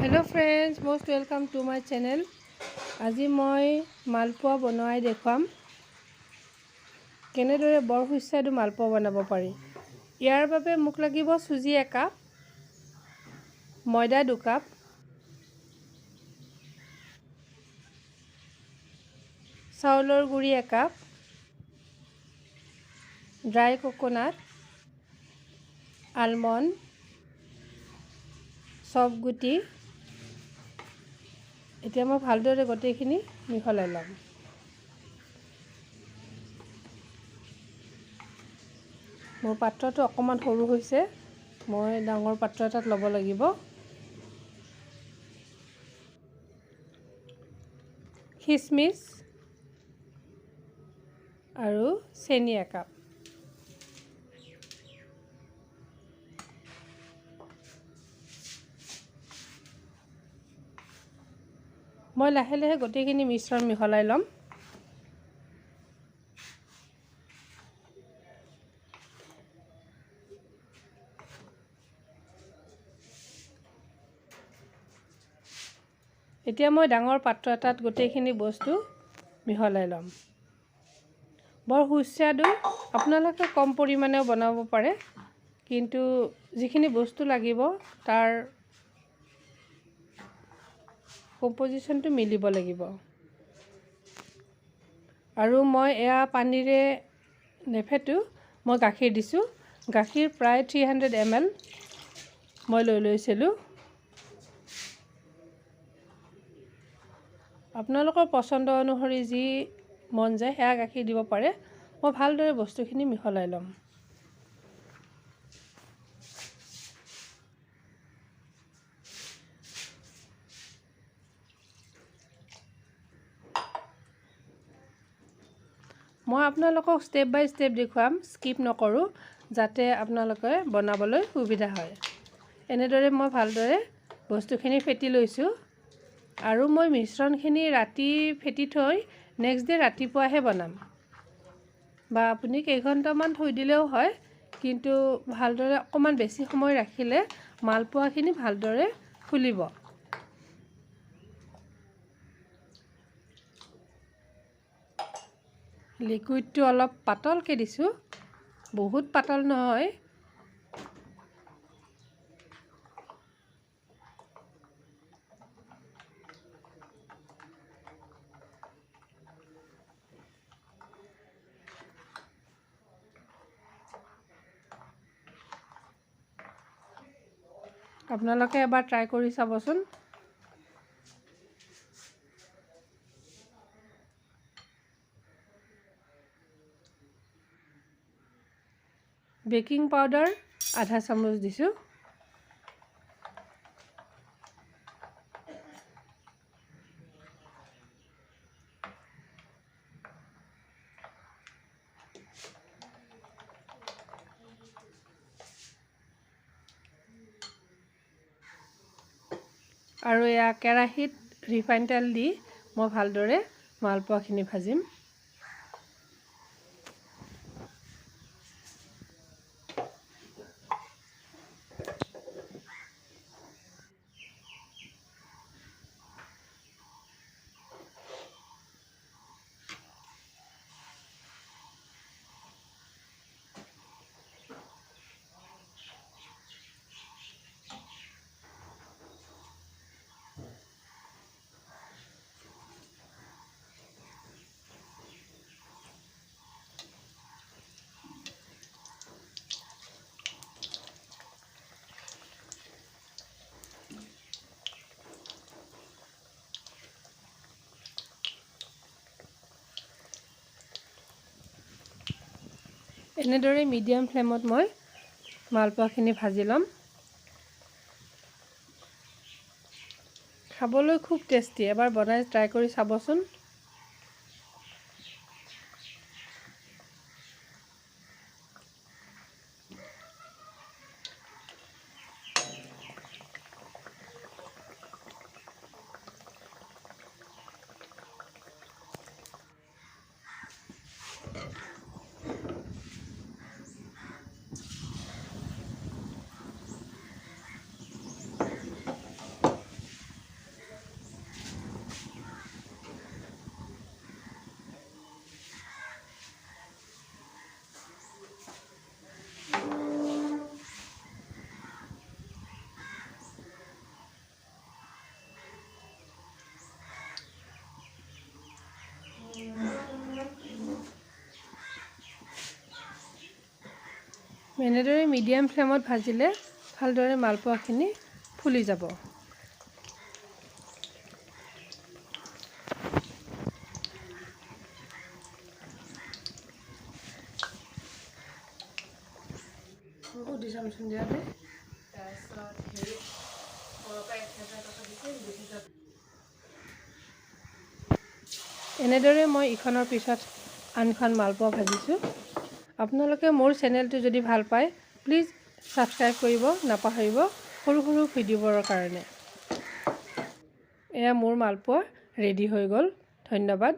Hello friends, most welcome to my channel. আজি মই মালপোৱা বনাই দেখুৱাম কেনেদৰে বৰ সুস্বাদু মালপোৱা বনাব পাৰি। ইয়াৰ বাবে মোক লাগিব সুজি 1 কাপ, ময়দা 2 কাপ, চাউলৰ গুড়ি 1 cup, dry coconut, almond, soaf গুটি। এতিয়া মই ভালদৰে গোটেইখিনি মিহলাই ল'ম। মোৰ পাত্ৰটো অকমান সৰু হৈছে, মই ডাঙৰ পাত্ৰ এটাত ল'ব লাগিব। khismis আৰু চেনি 1 কাপ। মই লাহে লাহে গোটেইখিনি মিশ্ৰণ মিহলাই ল'ম। এতিয়া মই ডাঙৰ পাত্ৰ এটাত গোটেইখিনি বস্তু মিহলাই ল'ম। বৰ সুস্বাদু, আপোনালোকে কম পৰিমাণেও বনাব পাৰে, কিন্তু যিখিনি বস্তু লাগিব তাৰ কম্পজিশ্যনটো মিলিব লাগিব। আৰু মই এয়া পানীৰে নেফেটো, মই গাখীৰ দিছোঁ। গাখীৰ প্ৰায় 300 ml মই লৈ লৈছিলোঁ। আপোনালোকৰ পচন্দ অনুসৰি যি মন যায় সেয়া গাখীৰ দিব পাৰে। মই ভালদৰে বস্তুখিনি মিহলাই ল'ম। মই আপোনালোকক ষ্টেপ বাই ষ্টেপ দেখুৱাম, স্কিপ নকৰোঁ, যাতে আপোনালোকে বনাবলৈ সুবিধা হয়। এনেদৰে মই ভালদৰে বস্তুখিনি ফেটি লৈছোঁ। আৰু মই মিশ্ৰণখিনি ৰাতি ফেটি থৈ নেক্সট ডে ৰাতিপুৱাহে বনাম, বা আপুনি কেইঘণ্টামান থৈ দিলেও হয়, কিন্তু ভালদৰে অকণমান বেছি সময় ৰাখিলে মালপোৱাখিনি ভালদৰে ফুলিব। লিকুইডটো অলপ পাতলকৈ দিছোঁ, বহুত পাতল নহয়। আপোনালোকে এবাৰ ট্ৰাই কৰি চাবচোন। বেকিং পাউডাৰ আধা চামুচ দিছোঁ। আৰু এয়া কেৰাহীত ৰিফাইন তেল দি মই ভালদৰে মালপোৱাখিনি ভাজিম। এনেদৰে মিডিয়াম ফ্লেমত মই মালপোৱাখিনি ভাজি ল'ম। খাবলৈ খুব টেষ্টি, এবাৰ বনাই ট্ৰাই কৰি চাবচোন। এনেদৰে মিডিয়াম ফ্লেমত ভাজিলে ভালদৰে মালপোৱাখিনি ফুলি যাব। এনেদৰে মই ইখনৰ পিছত আনখন মালপোৱা ভাজিছোঁ। আপোনালোকে মোৰ চেনেলটো যদি ভাল পায় প্লিজ ছাবস্ক্ৰাইব কৰিব নাপাহৰিব সৰু সৰু ভিডিঅ'বোৰৰ কাৰণে। এয়া মোৰ মালপোৱা ৰেডি হৈ গ'ল। ধন্যবাদ।